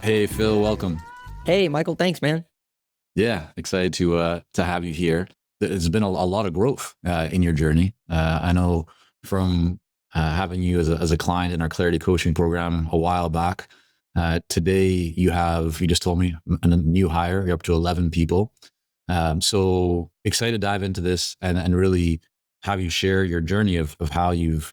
Hey, Phil, welcome. Hey, Michael, thanks, man. Yeah, excited to have you here. There's been a lot of growth in your journey. I know from having you as a client in our Clarity Coaching program a while back. Today, you just told me, a new hire. You're up to 11 people. So excited to dive into this and really have you share your journey of how you've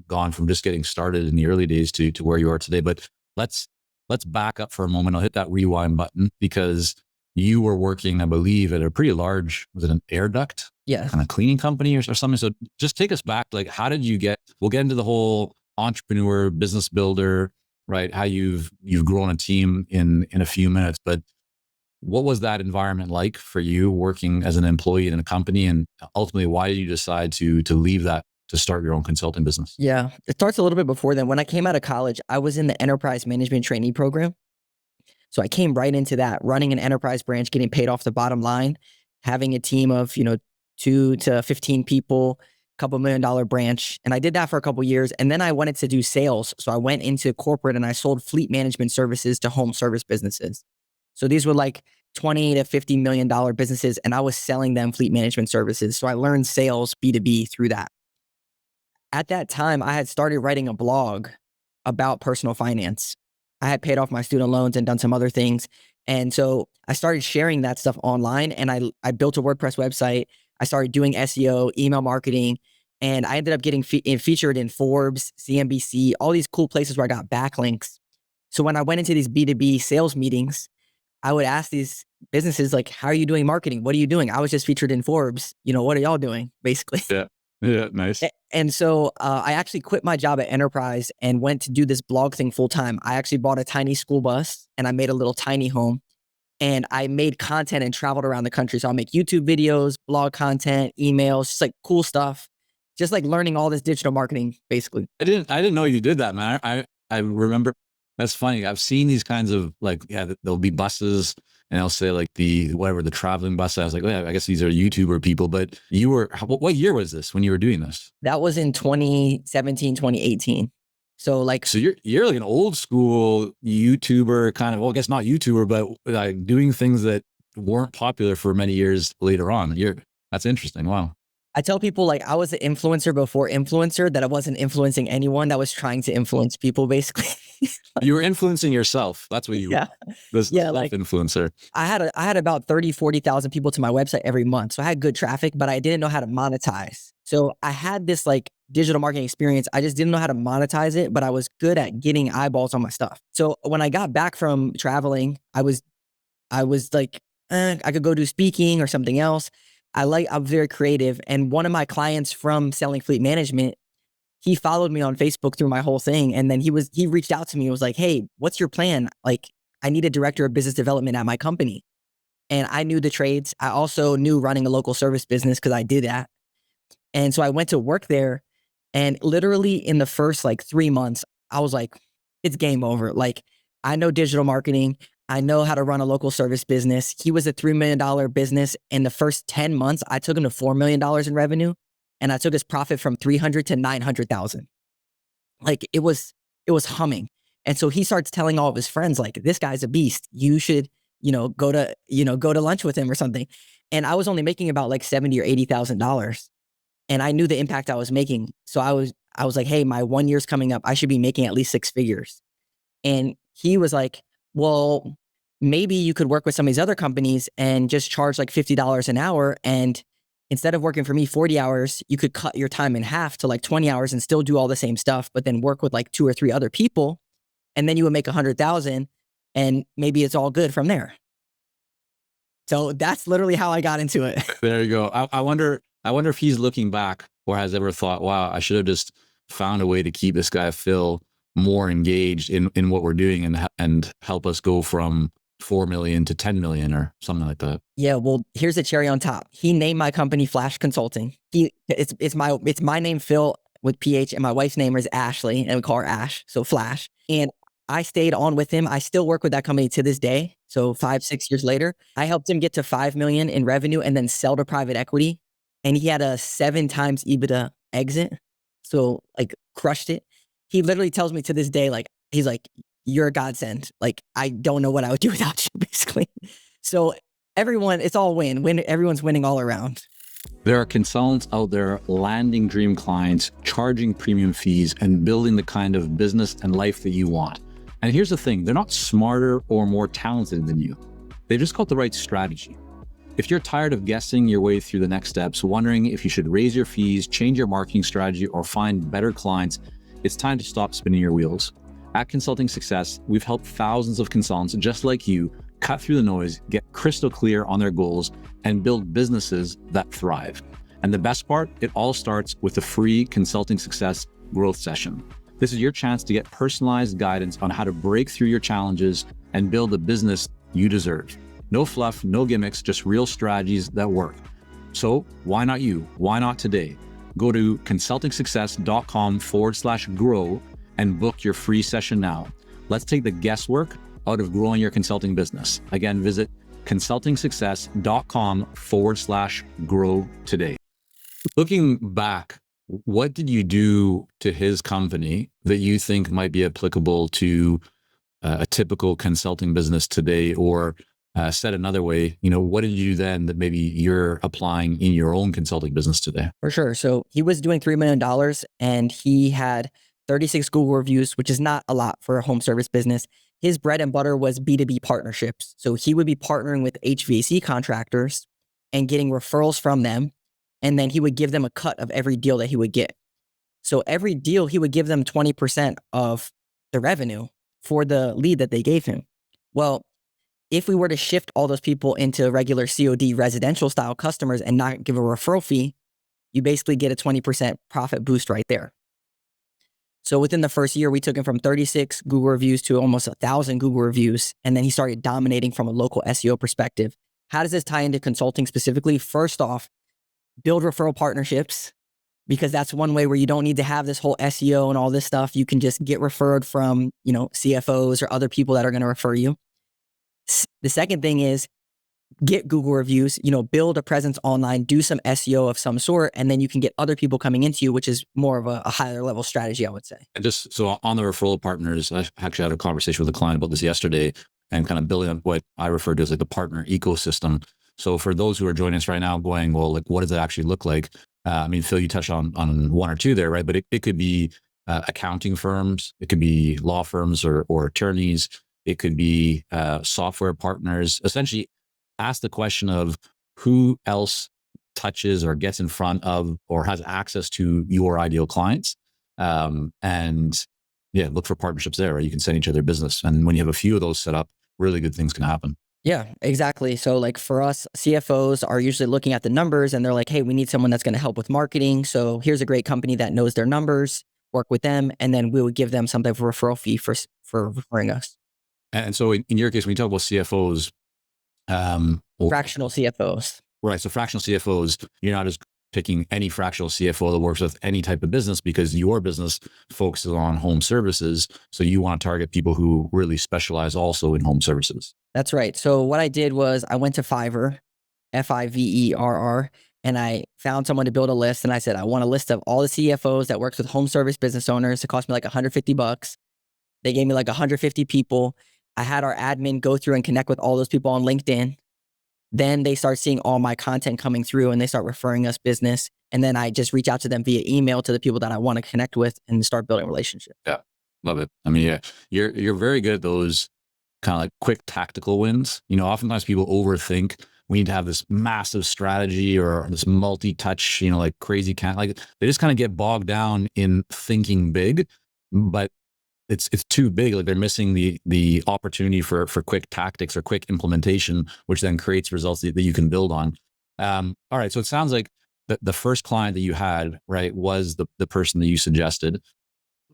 gone from just getting started in the early days to where you are today. But let's let's back up for a moment. I'll hit that rewind button because you were working, I believe, at a pretty large, was it an air duct Yeah. kind of cleaning company or something? So just take us back. Like, how did you we'll get into the whole entrepreneur, business builder, right? How you've grown a team in a few minutes, but what was that environment like for you working as an employee in a company? And ultimately, why did you decide to leave that to start your own consulting business? Yeah. It starts a little bit before then. When I came out of college, I was in the enterprise management trainee program. So I came right into that, running an enterprise branch, getting paid off the bottom line, having a team of, 2 to 15 people, couple $1 million branch. And I did that for a couple years. And then I wanted to do sales. So I went into corporate and I sold fleet management services to home service businesses. So these were like 20 to $50 million businesses, and I was selling them fleet management services. So I learned sales B2B through that. At that time, I had started writing a blog about personal finance. I had paid off my student loans and done some other things. And so I started sharing that stuff online, and I built a WordPress website. I started doing SEO, email marketing, and I ended up getting featured in Forbes, CNBC, all these cool places where I got backlinks. So when I went into these B2B sales meetings, I would ask these businesses, like, how are you doing marketing? What are you doing? I was just featured in Forbes. What are y'all doing, basically? Yeah. Yeah. Nice. And so I actually quit my job at Enterprise and went to do this blog thing full time. I actually bought a tiny school bus and I made a little tiny home, and I made content and traveled around the country. So I'll make YouTube videos, blog content, emails, just like cool stuff, just like learning all this digital marketing, basically. I didn't know you did that, man. I remember. That's funny. I've seen these kinds of, like, yeah, there'll be buses and they'll say like the traveling bus. I was like, oh, yeah, I guess these are YouTuber people, but what year was this when you were doing this? That was in 2017, 2018. So like, So you're like an old school YouTuber kind of, well, I guess not YouTuber, but like doing things that weren't popular for many years later on. That's interesting. Wow. I tell people, like, I was an influencer before influencer, that I wasn't influencing anyone, that was trying to influence people, basically. You were influencing yourself. That's what you were. Yeah. This Yeah. Like, self-influencer. I had about 30, 40,000 people to my website every month. So I had good traffic, but I didn't know how to monetize. So I had this like digital marketing experience. I just didn't know how to monetize it, but I was good at getting eyeballs on my stuff. So when I got back from traveling, I was like, I could go do speaking or something else. I'm very creative. And one of my clients from selling fleet management, he followed me on Facebook through my whole thing. And then he reached out to me and was like, hey, what's your plan? Like, I need a director of business development at my company. And I knew the trades. I also knew running a local service business because I did that. And so I went to work there, and literally in the first like 3 months, I was like, it's game over. Like, I know digital marketing. I know how to run a local service business. He was a $3 million business. In the first 10 months, I took him to $4 million in revenue, and I took his profit from 300 to 900,000. Like, it was humming. And so he starts telling all of his friends, like, this guy's a beast. You should, go to lunch with him or something. And I was only making about like $70,000 or $80,000. And I knew the impact I was making. So I was like, hey, my 1 year's coming up. I should be making at least 6 figures. And he was like, well, maybe you could work with some of these other companies and just charge like $50 an hour. And instead of working for me 40 hours, you could cut your time in half to like 20 hours and still do all the same stuff, but then work with like 2 or 3 other people. And then you would make 100,000, and maybe it's all good from there. So that's literally how I got into it. There you go. I wonder if he's looking back or has ever thought, wow, I should have just found a way to keep this guy Phil more engaged in what we're doing and help us go from 4 million to 10 million or something like that. Yeah, well, here's the cherry on top. He named my company Phlash Consulting. It's my name, Phil, with PH, and my wife's name is Ashley, and we call her Ash, so Phlash. And I stayed on with him. I still work with that company to this day. So 5-6 years later, I helped him get to 5 million in revenue and then sell to private equity. And he had a 7 times EBITDA exit. So like, crushed it. He literally tells me to this day, like, he's like, you're a godsend. Like, I don't know what I would do without you, basically. So everyone, it's all win. Everyone's winning all around. There are consultants out there landing dream clients, charging premium fees, and building the kind of business and life that you want. And here's the thing, they're not smarter or more talented than you. They've just got the right strategy. If you're tired of guessing your way through the next steps, wondering if you should raise your fees, change your marketing strategy, or find better clients, it's time to stop spinning your wheels. At Consulting Success, we've helped thousands of consultants just like you cut through the noise, get crystal clear on their goals, and build businesses that thrive. And the best part, it all starts with a free Consulting Success growth session. This is your chance to get personalized guidance on how to break through your challenges and build the business you deserve. No fluff, no gimmicks, just real strategies that work. So why not you? Why not today? Go to consultingsuccess.com/grow and book your free session now. Let's take the guesswork out of growing your consulting business. Again, visit consultingsuccess.com/grow today. Looking back, what did you do to his company that you think might be applicable to a typical consulting business today? Or said another way, what did you do then that maybe you're applying in your own consulting business today? For sure. So he was doing $3 million and he had 36 Google reviews, which is not a lot for a home service business. His bread and butter was B2B partnerships. So he would be partnering with HVAC contractors and getting referrals from them. And then he would give them a cut of every deal that he would get. So every deal, he would give them 20% of the revenue for the lead that they gave him. Well, if we were to shift all those people into regular COD residential style customers and not give a referral fee, you basically get a 20% profit boost right there. So within the first year, we took him from 36 Google reviews to almost 1,000 Google reviews. And then he started dominating from a local SEO perspective. How does this tie into consulting specifically? First off, build referral partnerships, because that's one way where you don't need to have this whole SEO and all this stuff. You can just get referred from, CFOs or other people that are going to refer you. The second thing is get Google reviews, build a presence online, do some SEO of some sort, and then you can get other people coming into you, which is more of a higher level strategy, I would say. And just so on the referral partners, I actually had a conversation with a client about this yesterday and kind of building up what I refer to as like the partner ecosystem. So for those who are joining us right now going, well, like, what does it actually look like? Phil, you touched on one or two there, right? But it could be accounting firms, it could be law firms or attorneys, it could be software partners. Essentially, ask the question of who else touches or gets in front of or has access to your ideal clients. And yeah, look for partnerships there, right? You can send each other business. And when you have a few of those set up, really good things can happen. Yeah, exactly. So like for us, CFOs are usually looking at the numbers and they're like, hey, we need someone that's going to help with marketing. So here's a great company that knows their numbers, work with them, and then we would give them some type of referral fee for referring us. And so in your case, when you talk about CFOs, fractional CFOs. Right. So fractional CFOs, you're not just picking any fractional CFO that works with any type of business because your business focuses on home services. So you want to target people who really specialize also in home services. That's right. So what I did was I went to Fiverr, Fiverr, and I found someone to build a list. And I said, I want a list of all the CFOs that works with home service business owners. It cost me like $150. They gave me like 150 people. I had our admin go through and connect with all those people on LinkedIn. Then they start seeing all my content coming through and they start referring us business. And then I just reach out to them via email to the people that I want to connect with and start building relationships. Yeah. Love it. Yeah, you're very good at those kind of like quick tactical wins. Oftentimes people overthink we need to have this massive strategy or this multi-touch, like crazy like they just kind of get bogged down in thinking big, but it's too big. Like they're missing the opportunity for quick tactics or quick implementation, which then creates results that you can build on. All right. So it sounds like the first client that you had, right, was the person that you suggested.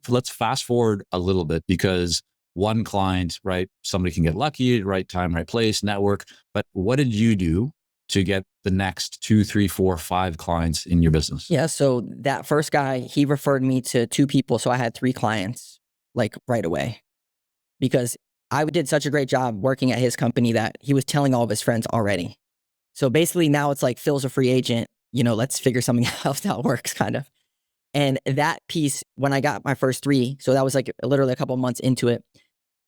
Let's fast forward a little bit, because one client, right, somebody can get lucky, right time, right place, network. But what did you do to get the next 2, 3, 4, 5 clients in your business? Yeah. So that first guy, he referred me to 2 people. So I had 3 clients like right away, because I did such a great job working at his company that he was telling all of his friends already. So basically now it's like Phil's a free agent, let's figure something else out works kind of. And that piece, when I got my first 3, so that was like literally a couple months into it,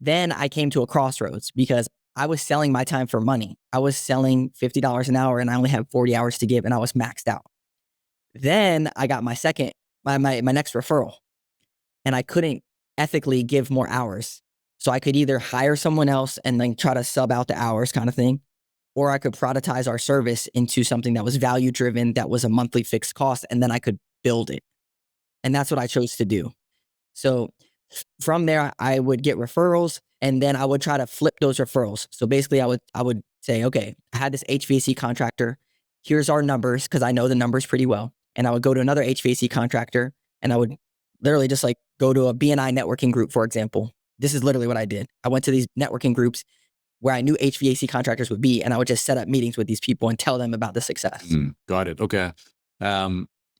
Then I came to a crossroads because I was selling my time for money. I was selling $50 an hour and I only had 40 hours to give and I was maxed out. Then I got my next referral and I couldn't ethically give more hours. So I could either hire someone else and then try to sub out the hours kind of thing, or I could productize our service into something that was value driven, that was a monthly fixed cost, and then I could build it. And that's what I chose to do. So from there, I would get referrals and then I would try to flip those referrals. So basically I would say, okay, I had this HVAC contractor. Here's our numbers because I know the numbers pretty well. And I would go to another HVAC contractor and I would literally just like go to a BNI networking group, for example. This is literally what I did. I went to these networking groups where I knew HVAC contractors would be, and I would just set up meetings with these people and tell them about the success. Got it. Okay.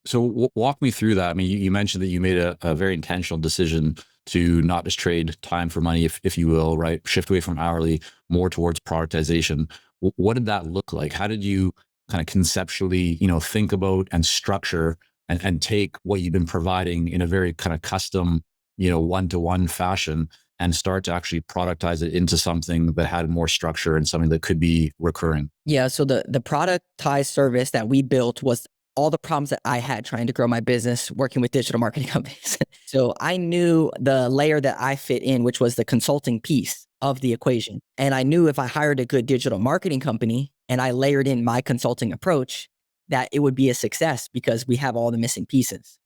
So walk me through that. I mean, you mentioned that you made a very intentional decision to not just trade time for money, if you will, right? Shift away from hourly, more towards productization. What did that look like? How did you kind of conceptually, think about and structure and take what you've been providing in a very kind of custom, one-to-one fashion and start to actually productize it into something that had more structure and something that could be recurring? Yeah. So the productized service that we built was all the problems that I had trying to grow my business working with digital marketing companies. So I knew the layer that I fit in, which was the consulting piece of the equation. And I knew if I hired a good digital marketing company and I layered in my consulting approach, that it would be a success because we have all the missing pieces.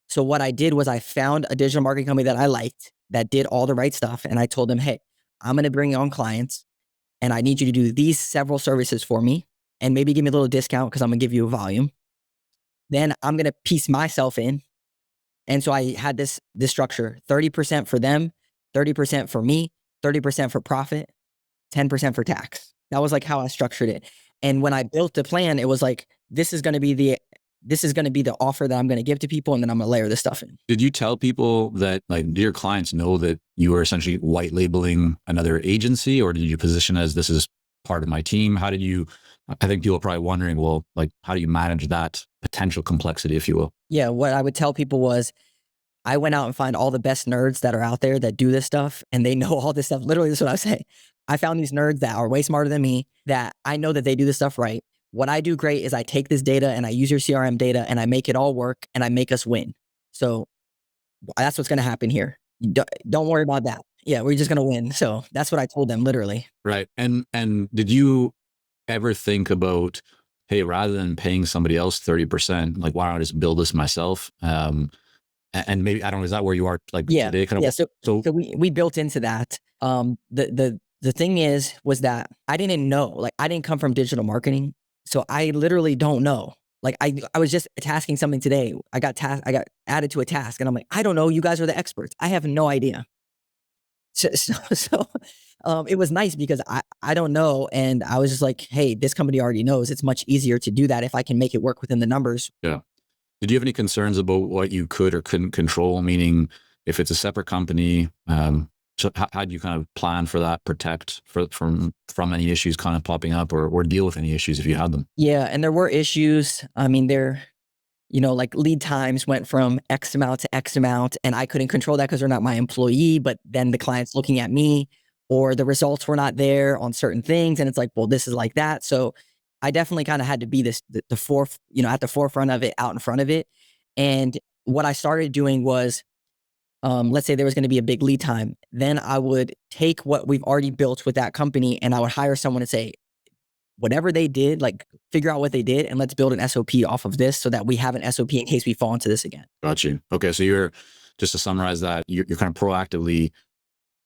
So what I did was I found a digital marketing company that I liked, that did all the right stuff. And I told them, hey, I'm going to bring on clients and I need you to do these several services for me and maybe give me a little discount because I'm going to give you a volume. Then I'm going to piece myself in. And so I had this structure, 30% for them, 30% for me, 30% for profit, 10% for tax. That was like how I structured it. And when I built the plan, it was like, this is going to be the offer that I'm going to give to people. And then I'm going to layer this stuff in. Did you tell people that, like, do your clients know that you were essentially white labeling another agency, or did you position as this is part of my team? How did you, I think people are probably wondering, well, like, how do you manage that potential complexity, if you will? Yeah. What I would tell people was I went out and find all the best nerds that are out there that do this stuff and they know all this stuff. Literally, that's what I was saying. I found these nerds that are way smarter than me, that I know that they do this stuff right. What I do great is I take this data and I use your CRM data and I make it all work and I make us win. So that's what's going to happen here. Don't worry about that. Yeah, we're just going to win. So that's what I told them, literally. Right. And did you ever think about, hey, rather than paying somebody else 30%, like, why don't I just build this myself? And maybe, I don't know, is that where you are like today? Kind of. Yeah. So we built into that. The thing was that I didn't know, like, I didn't come from digital marketing. So I literally don't know. Like I was just tasking something today. I got added to a task and I'm like, I don't know. You guys are the experts. I have no idea. So it was nice because I don't know. And I was just like, hey, this company already knows. It's much easier to do that if I can make it work within the numbers. Yeah. Did you have any concerns about what you could or couldn't control? Meaning, if it's a separate company, so how do you kind of plan for that, protect from any issues kind of popping up, or deal with any issues if you had them? Yeah, and there were issues. I mean, like lead times went from X amount to X amount, and I couldn't control that because they're not my employee. But then the client's looking at me, or the results were not there on certain things, and it's like, well, this is like that. So I definitely kind of had to be at the forefront of it, out in front of it. And what I started doing was, let's say there was going to be a big lead time. Then I would take what we've already built with that company and I would hire someone to say, whatever they did, like, figure out what they did and let's build an SOP off of this so that we have an SOP in case we fall into this again. Got you. Okay. So just to summarize that, you're kind of proactively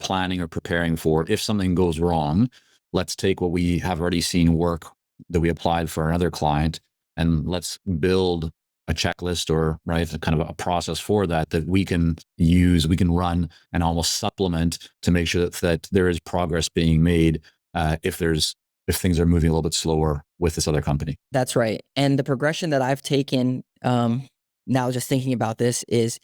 planning or preparing for, if something goes wrong, let's take what we have already seen work that we applied for another client and let's build a checklist, or right, a kind of a process for that we can use, we can run and almost supplement to make sure that there is progress being made if things are moving a little bit slower with this other company. That's right. And the progression that I've taken now, just thinking about this, is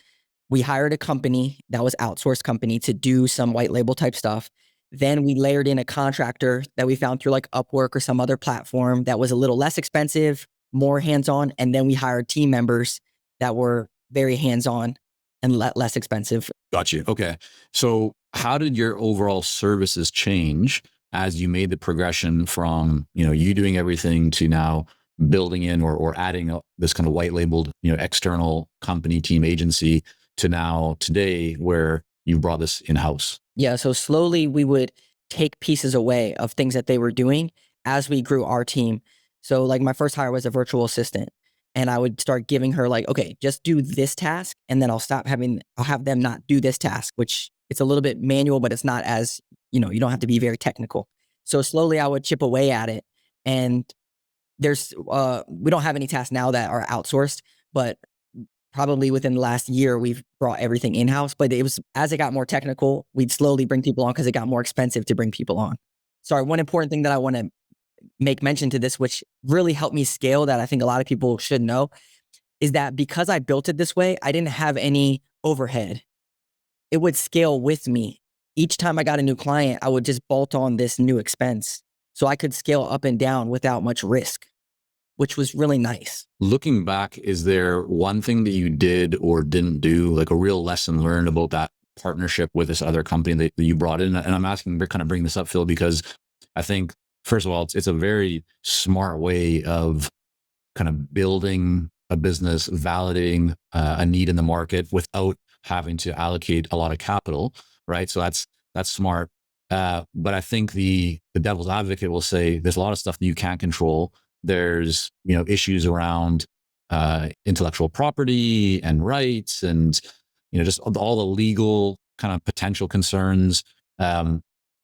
we hired a company that was outsourced company to do some white label type stuff. Then we layered in a contractor that we found through like Upwork or some other platform that was a little less expensive, more hands-on. And then we hired team members that were very hands-on and less expensive. Got you. Okay. So how did your overall services change as you made the progression from, you doing everything to now building in or adding this kind of white labeled, external company, team, agency, to now today where you brought this in-house? Yeah, so slowly we would take pieces away of things that they were doing as we grew our team. So like my first hire was a virtual assistant, and I would start giving her like, okay, just do this task, and then I'll have them not do this task, which it's a little bit manual, but it's not as, you don't have to be very technical. So slowly I would chip away at it. And we don't have any tasks now that are outsourced, but probably within the last year, we've brought everything in-house. But it was, as it got more technical, we'd slowly bring people on because it got more expensive to bring people on. Sorry, one important thing that I want to make mention to this, which really helped me scale, that I think a lot of people should know, is that because I built it this way, I didn't have any overhead. It would scale with me. Each time I got a new client, I would just bolt on this new expense. So I could scale up and down without much risk, which was really nice. Looking back, is there one thing that you did or didn't do, like a real lesson learned about that partnership with this other company that you brought in? And I'm asking, kind of bring this up, Phil, because I think, first of all, it's a very smart way of kind of building a business, validating a need in the market without having to allocate a lot of capital, right? So that's smart. But I think the devil's advocate will say there's a lot of stuff that you can't control. There's issues around intellectual property and rights, and just all the legal kind of potential concerns.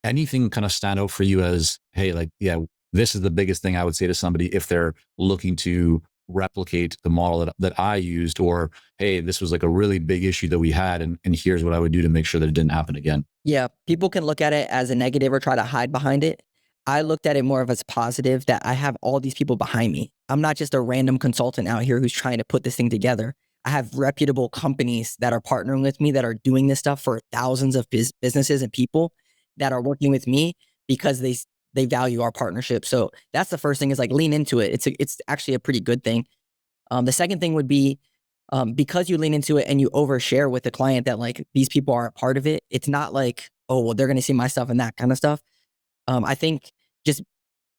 Anything kind of stand out for you as, hey, like, yeah, this is the biggest thing I would say to somebody if they're looking to replicate the model that I used, or, hey, this was like a really big issue that we had, and here's what I would do to make sure that it didn't happen again? Yeah, people can look at it as a negative or try to hide behind it. I looked at it more of as positive, that I have all these people behind me. I'm not just a random consultant out here who's trying to put this thing together. I have reputable companies that are partnering with me that are doing this stuff for thousands of businesses and people that are working with me because they value our partnership. So that's the first thing, is like lean into it. It's actually a pretty good thing. The second thing would be, because you lean into it and you overshare with the client that like these people are a part of it, it's not like, oh, well, they're going to see my stuff and that kind of stuff. I think just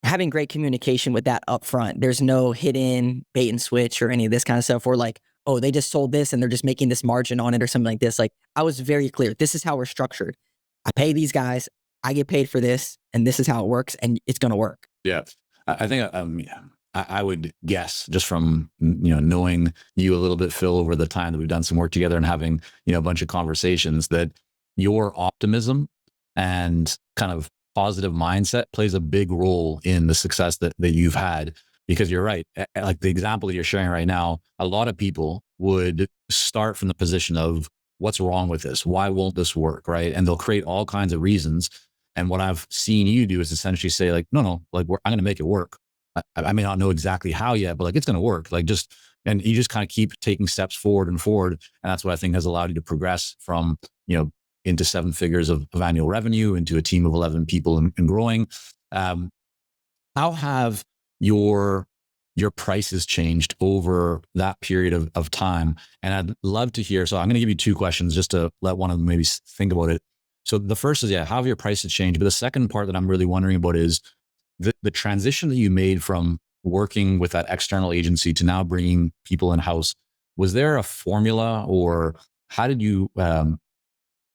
having great communication with that upfront. There's no hidden bait and switch or any of this kind of stuff, or like, oh, they just sold this and they're just making this margin on it or something like this. Like, I was very clear. This is how we're structured. I pay these guys, I get paid for this, and this is how it works, and it's going to work. Yeah, I think yeah, I would guess, just from knowing you a little bit, Phil, over the time that we've done some work together and having a bunch of conversations, that your optimism and kind of positive mindset plays a big role in the success that you've had. Because you're right, like the example that you're sharing right now, a lot of people would start from the position of, what's wrong with this? Why won't this work? Right. And they'll create all kinds of reasons. And what I've seen you do is essentially say, like, no, like, I'm going to make it work. I may not know exactly how yet, but like, it's going to work. Like, and you just kind of keep taking steps forward and forward. And that's what I think has allowed you to progress from, into 7 figures of annual revenue, into a team of 11 people and growing. How have your prices changed over that period of time? And I'd love to hear, so I'm going to give you 2 questions just to let one of them maybe think about it. So the first is, yeah, how have your prices changed? But the second part that I'm really wondering about is the transition that you made from working with that external agency to now bringing people in-house. Was there a formula, or how did you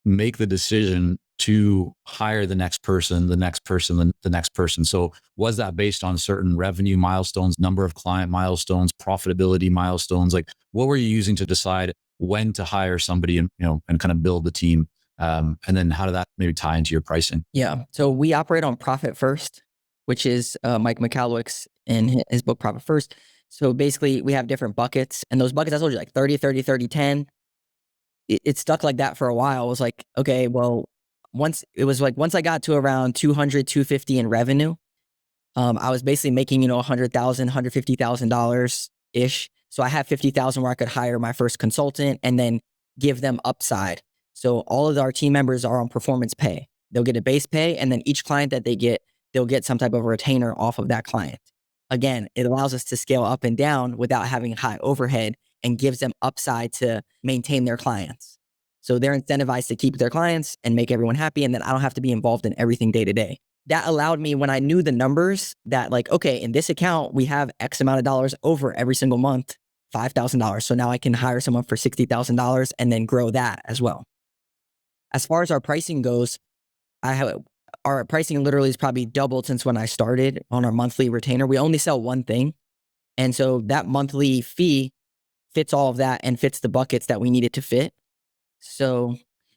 make the decision to hire the next person, the next person, the next person? So was that based on certain revenue milestones, number of client milestones, profitability milestones? Like, what were you using to decide when to hire somebody and, and kind of build the team? And then how did that maybe tie into your pricing? Yeah. So we operate on profit first, which is Mike McCalwick's in his book, Profit First. So basically we have different buckets, and those buckets, I told you, like 30, 30, 30, 10. It stuck like that for a while. I was like, okay, well, once I got to around 200, 250 in revenue, I was basically making, $100,000, $150,000 ish. So I had 50,000 where I could hire my first consultant and then give them upside. So all of our team members are on performance pay. They'll get a base pay, and then each client that they get, they'll get some type of retainer off of that client. Again, it allows us to scale up and down without having high overhead, and gives them upside to maintain their clients. So they're incentivized to keep their clients and make everyone happy. And then I don't have to be involved in everything day to day. That allowed me, when I knew the numbers, that like, okay, in this account, we have X amount of dollars over every single month, $5,000. So now I can hire someone for $60,000 and then grow that as well. As far as our pricing goes, our pricing literally is probably doubled since when I started on our monthly retainer. We only sell one thing. And so that monthly fee fits all of that and fits the buckets that we need it to fit. So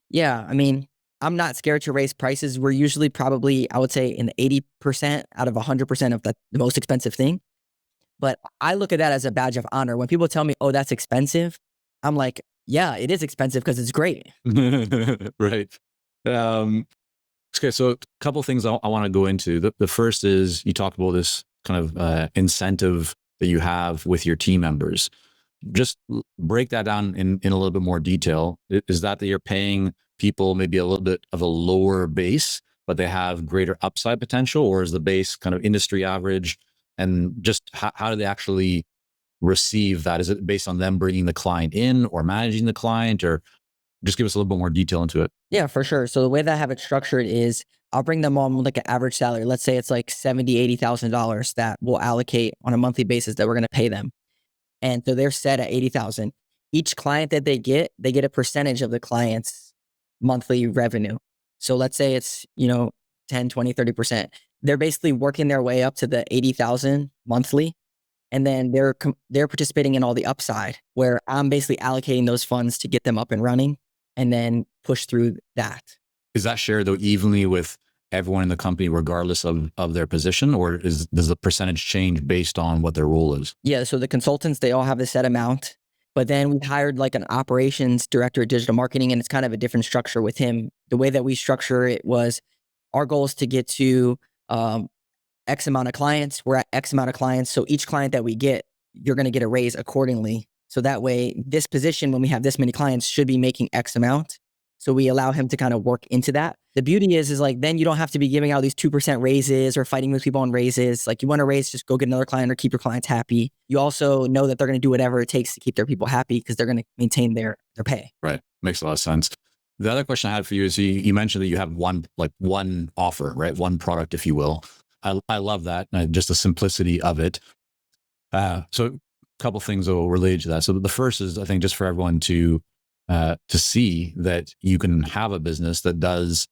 yeah, I mean, I'm not scared to raise prices. We're usually probably, I would say, in the 80% out of 100% of the most expensive thing. But I look at that as a badge of honor. When people tell me, oh, that's expensive, I'm like, yeah, it is expensive because it's great. Right. Okay, so a couple of things I want to go into. The first is you talked about this kind of incentive that you have with your team members. Just break that down in a little bit more detail. Is that you're paying people maybe a little bit of a lower base, but they have greater upside potential, or is the base kind of industry average? And just how do they actually receive that? Is it based on them bringing the client in or managing the client, or just give us a little bit more detail into it? Yeah, for sure. So the way that I have it structured is I'll bring them on like an average salary. Let's say it's like $70,000, $80,000 that we'll allocate on a monthly basis that we're going to pay them. And so they're set at 80,000. Each client that they get a percentage of the client's monthly revenue. So let's say it's, 10, 20, 30%. They're basically working their way up to the 80,000 monthly. And then they're participating in all the upside, where I'm basically allocating those funds to get them up and running and then push through that. Is that shared though evenly with everyone in the company, regardless of their position, or does the percentage change based on what their role is? Yeah. So the consultants, they all have a set amount, but then we hired like an operations director of digital marketing, and it's kind of a different structure with him. The way that we structure it was our goal is to get to X amount of clients. We're at X amount of clients. So each client that we get, you're going to get a raise accordingly. So that way, this position, when we have this many clients, should be making X amount. So we allow him to kind of work into that. The beauty is like, then you don't have to be giving out these 2% raises or fighting with people on raises. Like, you want to raise, just go get another client or keep your clients happy. You also know that they're going to do whatever it takes to keep their people happy because they're going to maintain their pay. Right. Makes a lot of sense. The other question I had for you is you mentioned that you have one offer, right? One product, if you will. I love that. Just the simplicity of it. So a couple things that will relate to that. So the first is, I think, just for everyone to see that you can have a business that does,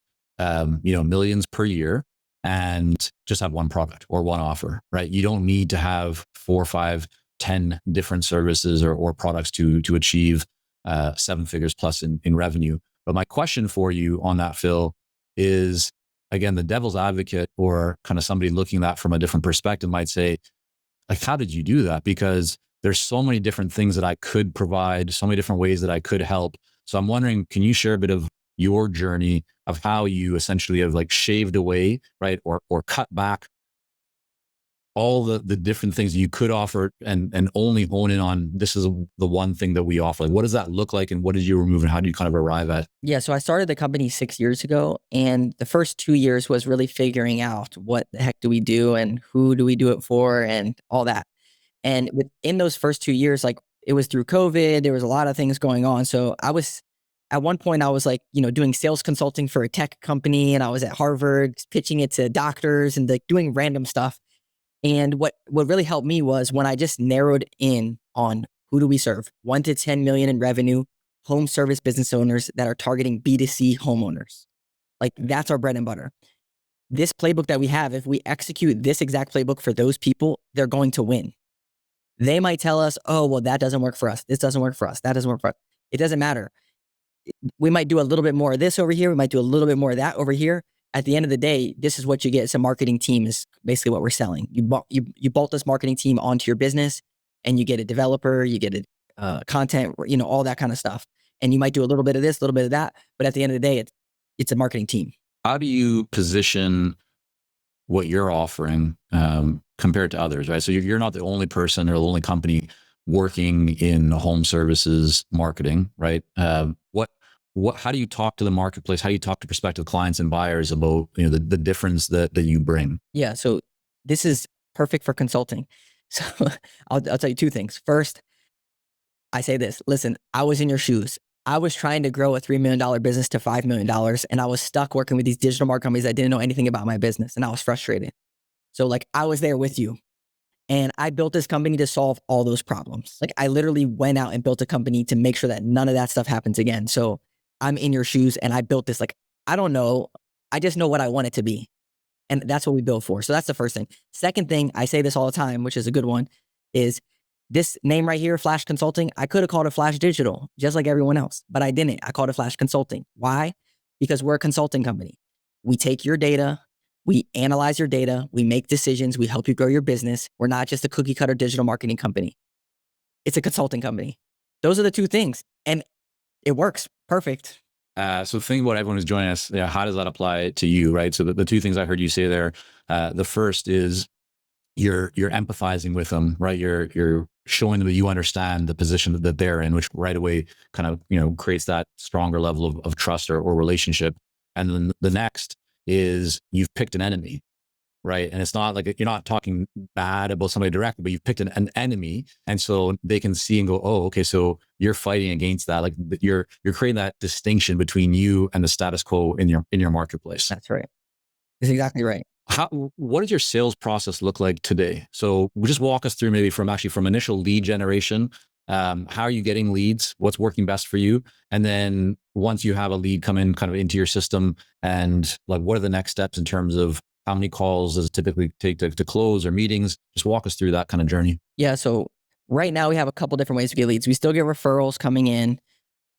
millions per year and just have one product or one offer, right? You don't need to have 4, 5, 10 different services or products to achieve 7 figures plus in revenue. But my question for you on that, Phil, is, again, the devil's advocate, or kind of somebody looking at that from a different perspective, might say, like, how did you do that? Because there's so many different things that I could provide, so many different ways that I could help. So I'm wondering, can you share a bit of your journey of how you essentially have like shaved away, right? Or cut back all the different things you could offer and only hone in on, this is the one thing that we offer. Like, what does that look like, and what did you remove, and how do you kind of arrive at? Yeah. So I started the company 6 years ago, and the first 2 years was really figuring out what the heck do we do and who do we do it for and all that. And within those first 2 years, like, it was through COVID, there was a lot of things going on. So at one point I was like, doing sales consulting for a tech company, and I was at Harvard pitching it to doctors and like doing random stuff. And what really helped me was when I just narrowed in on who do we serve, 1 to 10 million in revenue, home service business owners that are targeting B2C homeowners. Like, that's our bread and butter. This playbook that we have, if we execute this exact playbook for those people, they're going to win. They might tell us, oh, well, that doesn't work for us. This doesn't work for us. That doesn't work for us. It doesn't matter. We might do a little bit more of this over here. We might do a little bit more of that over here. At the end of the day, this is what you get. It's a marketing team is basically what we're selling. You bolt this marketing team onto your business, and you get a developer, you get a content, all that kind of stuff. And you might do a little bit of this, a little bit of that. But at the end of the day, it's a marketing team. How do you position what you're offering compared to others, right? So you're not the only person or the only company working in home services marketing, right? How do you talk to the marketplace? How do you talk to prospective clients and buyers about the difference that you bring? Yeah, so this is perfect for consulting. So I'll tell you 2 things. First, I say this: listen, I was in your shoes. I was trying to grow a $3 million business to $5 million. And I was stuck working with these digital marketing companies that didn't know anything about my business. And I was frustrated. So like I was there with you. And I built this company to solve all those problems. Like I literally went out and built a company to make sure that none of that stuff happens again. So I'm in your shoes and I built this, like, I don't know. I just know what I want it to be. And that's what we build for. So that's the first thing. Second thing, I say this all the time, which is a good one, is this name right here, Phlash Consulting. I could have called it Phlash Digital, just like everyone else, but I didn't. I called it Phlash Consulting. Why? Because we're a consulting company. We take your data, we analyze your data, we make decisions, we help you grow your business. We're not just a cookie cutter digital marketing company. It's a consulting company. Those are the two things. And it works perfect. So think about everyone who's joining us. How does that apply to you, right? So the two things I heard you say there, the first is you're empathizing with them, right? You're showing them that you understand the position that they're in, which right away kind of, creates that stronger level of trust or relationship. And then the next is you've picked an enemy, right? And it's not like you're not talking bad about somebody directly, but you've picked an enemy. And so they can see and go, oh, okay, so you're fighting against that. Like you're creating that distinction between you and the status quo in your marketplace. That's right. That's exactly right. What does your sales process look like today? So just walk us through maybe from initial lead generation. How are you getting leads? What's working best for you? And then once you have a lead come in kind of into your system, and like, what are the next steps in terms of how many calls does it typically take to close, or meetings? Just walk us through that kind of journey. Yeah. So right now we have a couple different ways to get leads. We still get referrals coming in.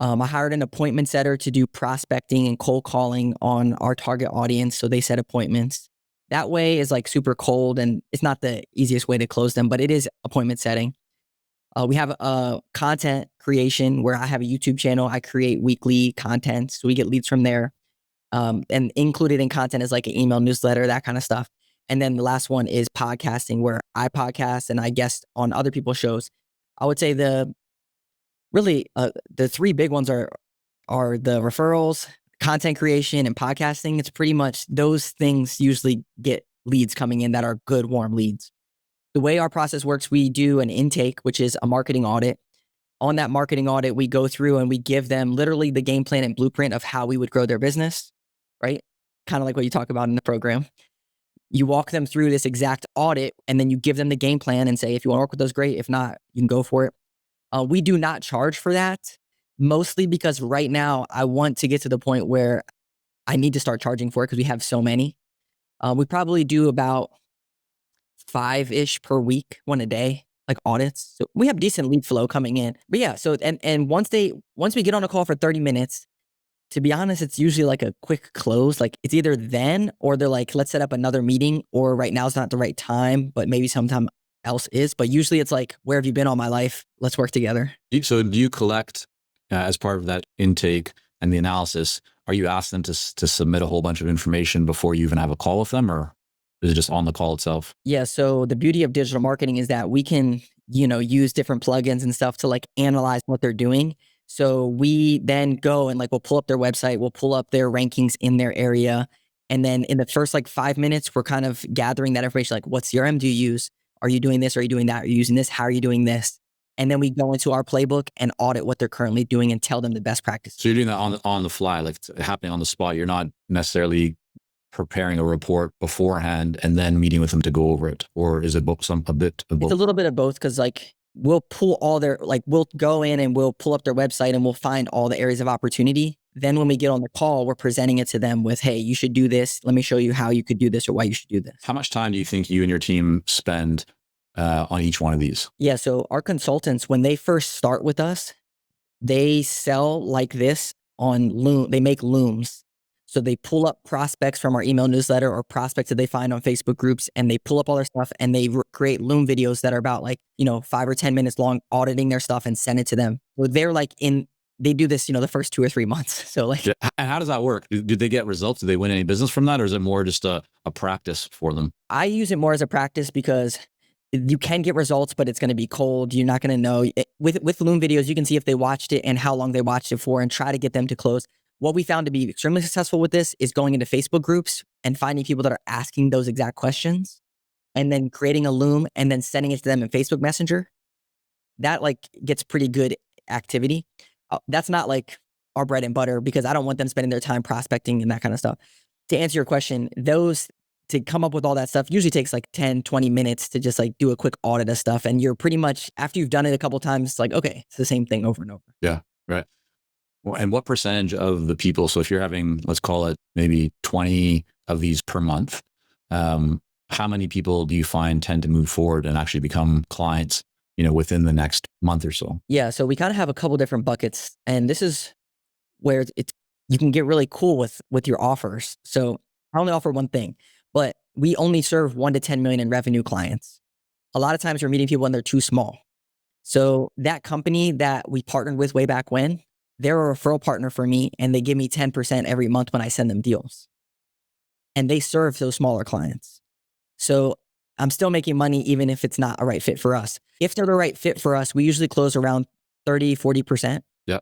I hired an appointment setter to do prospecting and cold calling on our target audience. So they set appointments. That way is like super cold and it's not the easiest way to close them, but it is appointment setting. We have content creation where I have a YouTube channel. I create weekly content. So we get leads from there. And included in content is like an email newsletter, that kind of stuff. And then the last one is podcasting, where I podcast and I guest on other people's shows. I would say the three big ones are the referrals, content creation, and podcasting. It's pretty much those things usually get leads coming in that are good, warm leads. The way our process works, we do an intake, which is a marketing audit. On that marketing audit, we go through and we give them literally the game plan and blueprint of how we would grow their business, right? Kind of like what you talk about in the program. You walk them through this exact audit and then you give them the game plan and say, if you want to work with us, great. If not, you can go for it. We do not charge for that, mostly because right now I want to get to the point where I need to start charging for it because we have so many. We probably do about 5-ish per week, one a day, like audits. So we have decent lead flow coming in. But yeah, so and once we get on a call for 30 minutes, to be honest, it's usually like a quick close. Like it's either then or they're like, let's set up another meeting, or right now is not the right time, but maybe sometime else is. But usually it's like, where have you been all my life? Let's work together. So do you collect as part of that intake and the analysis, are you asking them to submit a whole bunch of information before you even have a call with them, or is it just on the call itself? Yeah. So the beauty of digital marketing is that we can, use different plugins and stuff to like analyze what they're doing. So we then go and like, we'll pull up their website, we'll pull up their rankings in their area. And then in the first like 5 minutes, we're kind of gathering that information. Like, what CRM do you use? Are you doing this? Are you doing that? Are you using this? How are you doing this? And then we go into our playbook and audit what they're currently doing and tell them the best practices. So you're doing that on the fly, like it's happening on the spot. You're not necessarily preparing a report beforehand and then meeting with them to go over it, or is it a bit of both? It's a little bit of both, because like we'll pull we'll go in and we'll pull up their website and we'll find all the areas of opportunity. Then when we get on the call, we're presenting it to them with, hey, you should do this. Let me show you how you could do this or why you should do this. How much time do you think you and your team spend on each one of these? Yeah. So our consultants, when they first start with us, they sell like this on Loom. They make looms. So they pull up prospects from our email newsletter or prospects that they find on Facebook groups, and they pull up all their stuff and they create Loom videos that are about 5 or 10 minutes long, auditing their stuff and send it to them. So they're they do this, the first 2 or 3 months. So and how does that work? Do they get results? Do they win any business from that? Or is it more just a practice for them? I use it more as a practice because you can get results, but it's going to be cold. You're not going to know. With Loom videos, you can see if they watched it and how long they watched it for and try to get them to close. What we found to be extremely successful with this is going into Facebook groups and finding people that are asking those exact questions and then creating a Loom and then sending it to them in Facebook Messenger. That gets pretty good activity. that's not like our bread and butter because I don't want them spending their time prospecting and that kind of stuff. To answer your question, to come up with all that stuff usually takes like 10, 20 minutes to just like do a quick audit of stuff. And you're pretty much, after you've done it a couple of times, it's like, okay, it's the same thing over and over. Yeah. Right. Well, and what percentage of the people, so if you're having, let's call it maybe 20 of these per month, how many people do you find tend to move forward and actually become clients, within the next month or so? Yeah. So we kind of have a couple different buckets, and this is where you can get really cool with your offers. So I only offer one thing, but we only serve 1 to 10 million in revenue clients. A lot of times we're meeting people when they're too small. So that company that we partnered with way back when, they're a referral partner for me, and they give me 10% every month when I send them deals. And they serve those smaller clients. So I'm still making money even if it's not a right fit for us. If they're the right fit for us, we usually close around 30, 40%. Yeah.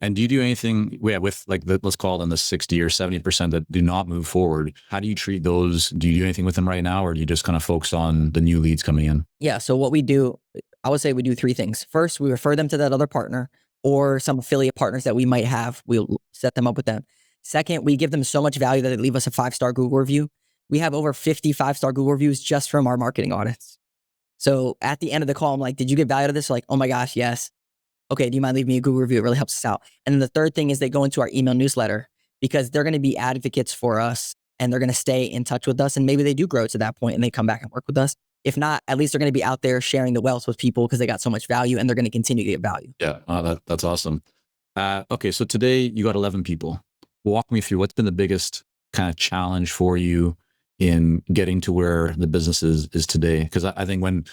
And do you do anything with like let's call them the 60 or 70% that do not move forward? How do you treat those? Do you do anything with them right now, or do you just kind of focus on the new leads coming in? Yeah. So what we do, I would say we do 3 things. First, we refer them to that other partner or some affiliate partners that we might have. We'll set them up with them. Second, we give them so much value that they leave us a 5-star Google review. We have over 50 5-star Google reviews just from our marketing audits. So at the end of the call, I'm like, did you get value out of this? Like, oh my gosh, yes. Okay, do you mind leaving me a Google review? It really helps us out. And then the third thing is they go into our email newsletter because they're going to be advocates for us and they're going to stay in touch with us. And maybe they do grow to that point and they come back and work with us. If not, at least they're going to be out there sharing the wealth with people because they got so much value and they're going to continue to get value. Yeah, that's awesome. Okay, so today you got 11 people. Walk me through what's been the biggest kind of challenge for you in getting to where the business is today. Because I think when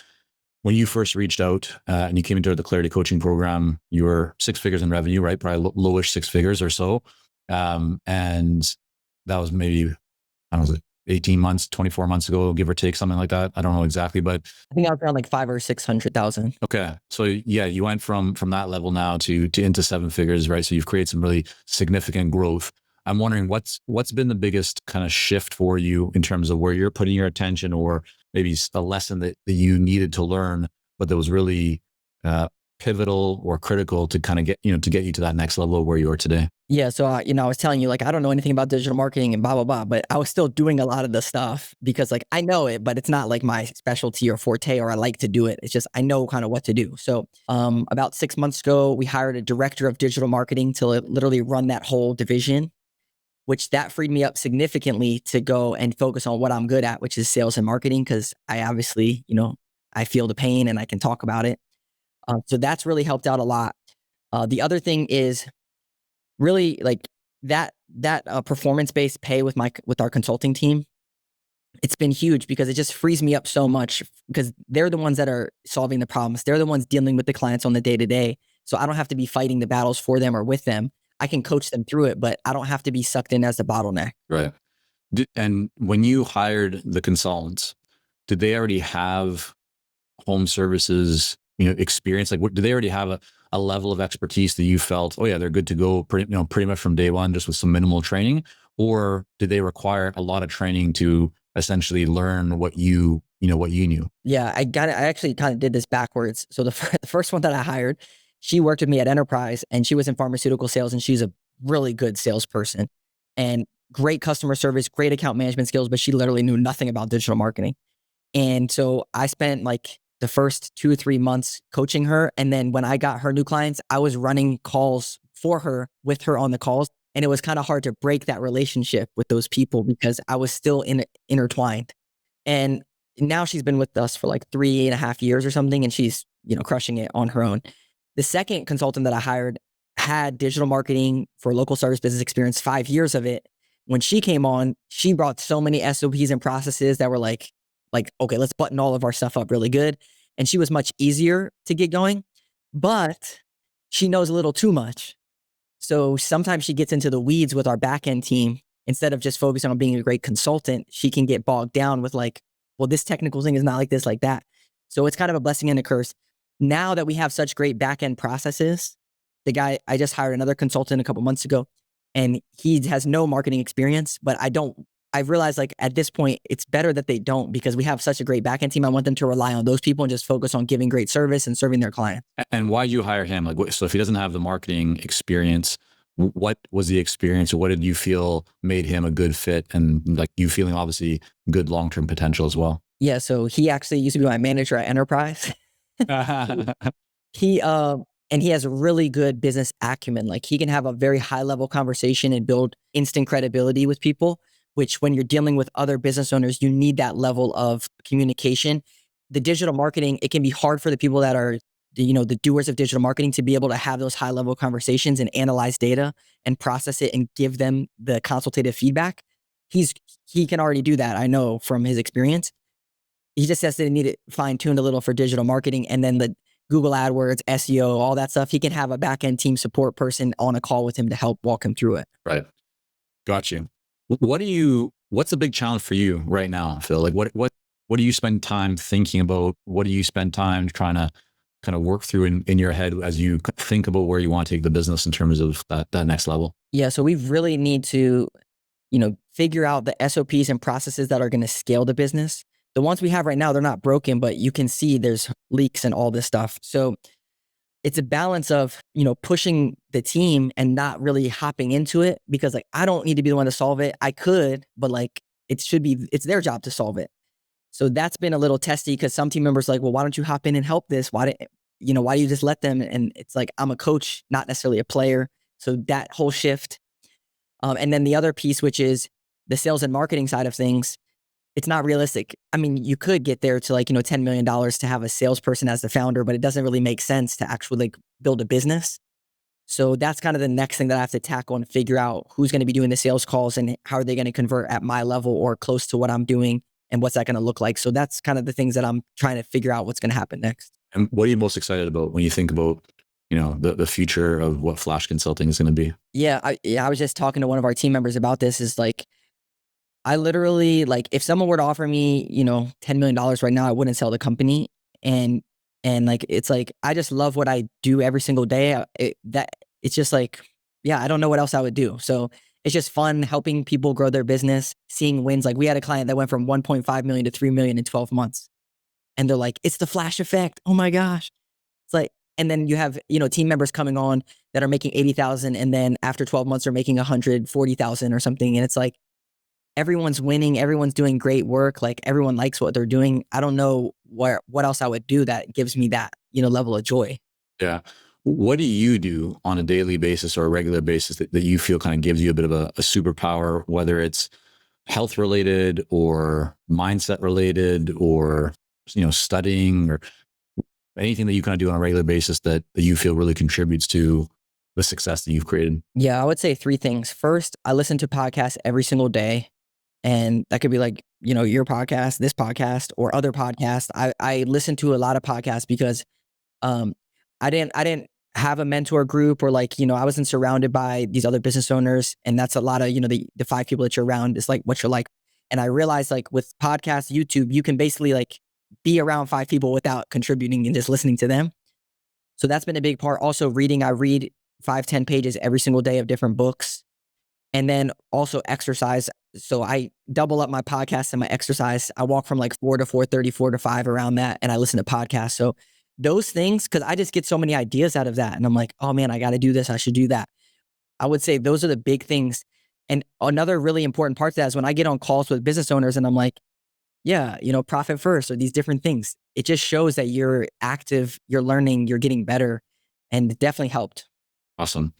you first reached out and you came into the Clarity Coaching Program, you were 6 figures in revenue, right? Probably lowish 6 figures or so. And that was maybe, I don't know, 18 months, 24 months ago, give or take, something like that. I don't know exactly, but I think I was around like 500,000 or 600,000. Okay. So yeah, you went from that level now to into 7 figures, right? So you've created some really significant growth. I'm wondering what's been the biggest kind of shift for you in terms of where you're putting your attention, or maybe a lesson that you needed to learn, but that was really pivotal or critical to kind of get you to that next level of where you are today. Yeah. So, I was telling you, like, I don't know anything about digital marketing and blah, blah, blah, but I was still doing a lot of the stuff because like, I know it, but it's not like my specialty or forte, or I like to do it. It's just, I know kind of what to do. So, about 6 months ago, we hired a director of digital marketing to literally run that whole division, which that freed me up significantly to go and focus on what I'm good at, which is sales and marketing. Cause I obviously, I feel the pain and I can talk about it. So that's really helped out a lot. The other thing is really like that performance-based pay with our consulting team. It's been huge because it just frees me up so much because they're the ones that are solving the problems. They're the ones dealing with the clients on the day-to-day. So I don't have to be fighting the battles for them or with them. I can coach them through it, but I don't have to be sucked in as the bottleneck. Right. And when you hired the consultants, did they already have home services, experience? Like, do they already have a level of expertise that you felt, oh yeah, they're good to go pretty much from day one, just with some minimal training? Or did they require a lot of training to essentially learn what you knew? Yeah, I actually kind of did this backwards. So the first one that I hired, she worked with me at Enterprise and she was in pharmaceutical sales, and she's a really good salesperson and great customer service, great account management skills, but she literally knew nothing about digital marketing. And so I spent like the first 2 or 3 months coaching her. And then when I got her new clients, I was running calls for her with her on the calls. And it was kind of hard to break that relationship with those people because I was still intertwined. And now she's been with us for like 3.5 years or something. And she's, crushing it on her own. The second consultant that I hired had digital marketing for local service business experience, 5 years of it. When she came on, she brought so many SOPs and processes that were like, okay, let's button all of our stuff up really good. And she was much easier to get going, but she knows a little too much. So sometimes she gets into the weeds with our back-end team. Instead of just focusing on being a great consultant, she can get bogged down with like, well, this technical thing is not like this, like that. So it's kind of a blessing and a curse. Now that we have such great back-end processes, I just hired another consultant a couple months ago, and he has no marketing experience, but I don't I've realized like at this point, it's better that they don't, because we have such a great backend team. I want them to rely on those people and just focus on giving great service and serving their clients. And why you hire him? Like, so if he doesn't have the marketing experience, what was the experience, or what did you feel made him a good fit, and like you feeling obviously good long-term potential as well? Yeah. So he actually used to be my manager at Enterprise. He and he has a really good business acumen. Like he can have a very high level conversation and build instant credibility with people, which when you're dealing with other business owners, you need that level of communication. The digital marketing, it can be hard for the people that are the doers of digital marketing to be able to have those high level conversations and analyze data and process it and give them the consultative feedback. He can already do that. I know from his experience. He just has to need it fine tuned a little for digital marketing, and then the Google AdWords, SEO, all that stuff. He can have a back end team support person on a call with him to help walk him through it. Right. Got you. What's a big challenge for you right now, Phil? Like what do you spend time thinking about? What do you spend time trying to kind of work through in your head as you think about where you want to take the business in terms of that next level? Yeah. So we really need to, figure out the SOPs and processes that are going to scale the business. The ones we have right now, they're not broken, but you can see there's leaks and all this stuff. So it's a balance of, pushing the team and not really hopping into it, because like, I don't need to be the one to solve it. I could, but like, it's their job to solve it. So that's been a little testy, because some team members are like, well, why don't you hop in and help this? Why do you just let them? And it's like, I'm a coach, not necessarily a player. So that whole shift. And then the other piece, which is the sales and marketing side of things, it's not realistic. I mean, you could get there to like, $10 million to have a salesperson as the founder, but it doesn't really make sense to actually like build a business. So that's kind of the next thing that I have to tackle and figure out who's going to be doing the sales calls and how are they going to convert at my level or close to what I'm doing, and what's that going to look like. So that's kind of the things that I'm trying to figure out what's going to happen next. And what are you most excited about when you think about, the future of what Phlash Consulting is going to be? Yeah, I was just talking to one of our team members about this. Is like, I literally, like, if someone were to offer me, $10 million right now, I wouldn't sell the company. And like, it's like, I just love what I do every single day. It's just like, yeah, I don't know what else I would do. So it's just fun helping people grow their business, seeing wins. Like we had a client that went from 1.5 million to 3 million in 12 months. And they're like, it's the Phlash effect. Oh my gosh. It's like, and then you have, team members coming on that are making 80,000. And then after 12 months are making 140,000 or something. And it's like, everyone's winning, everyone's doing great work. Like everyone likes what they're doing. I don't know what else I would do that gives me that, level of joy. Yeah. What do you do on a daily basis or a regular basis that you feel kind of gives you a bit of a superpower, whether it's health related or mindset related or, studying or anything that you kind of do on a regular basis that you feel really contributes to the success that you've created? Yeah, I would say 3 things. First, I listen to podcasts every single day. And that could be like, your podcast, this podcast, or other podcasts. I listen to a lot of podcasts because I didn't have a mentor group, or like, I wasn't surrounded by these other business owners. And that's a lot of, the 5 people that you're around is like what you're like. And I realized like with podcasts, YouTube, you can basically like be around 5 people without contributing and just listening to them. So that's been a big part. Also reading, I read 5-10 pages every single day of different books. And then also exercise. So I double up my podcast and my exercise. I walk from like 4 to 4:30, 4 to 5 around that. And I listen to podcasts. So those things, because I just get so many ideas out of that. And I'm like, oh man, I got to do this. I should do that. I would say those are the big things. And another really important part to that is when I get on calls with business owners and I'm like, yeah, profit first or these different things. It just shows that you're active, you're learning, you're getting better, and it definitely helped. Awesome.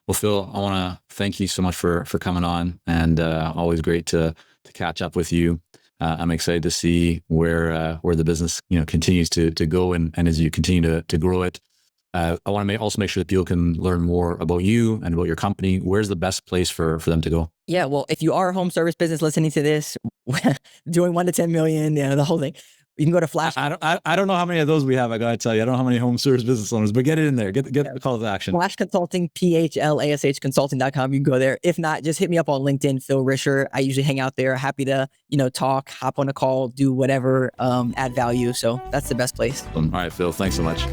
Well, Phil, I want to thank you so much for coming on, and always great to catch up with you. I'm excited to see where the business continues to go, and as you continue to grow it. I want to also make sure that people can learn more about you and about your company. Where's the best place for them to go? Yeah, well, if you are a home service business listening to this, doing 1 to 10 million, the whole thing, you can go to Phlash. I don't know how many of those we have. I gotta tell you, I don't know how many home service business owners, but get it in there. Get the call to action. Phlash Consulting, PHLASH consulting.com. You can go there. If not, just hit me up on LinkedIn, Phil Risher. I usually hang out there. Happy to, talk, hop on a call, do whatever, add value. So that's the best place. All right, Phil, thanks so much.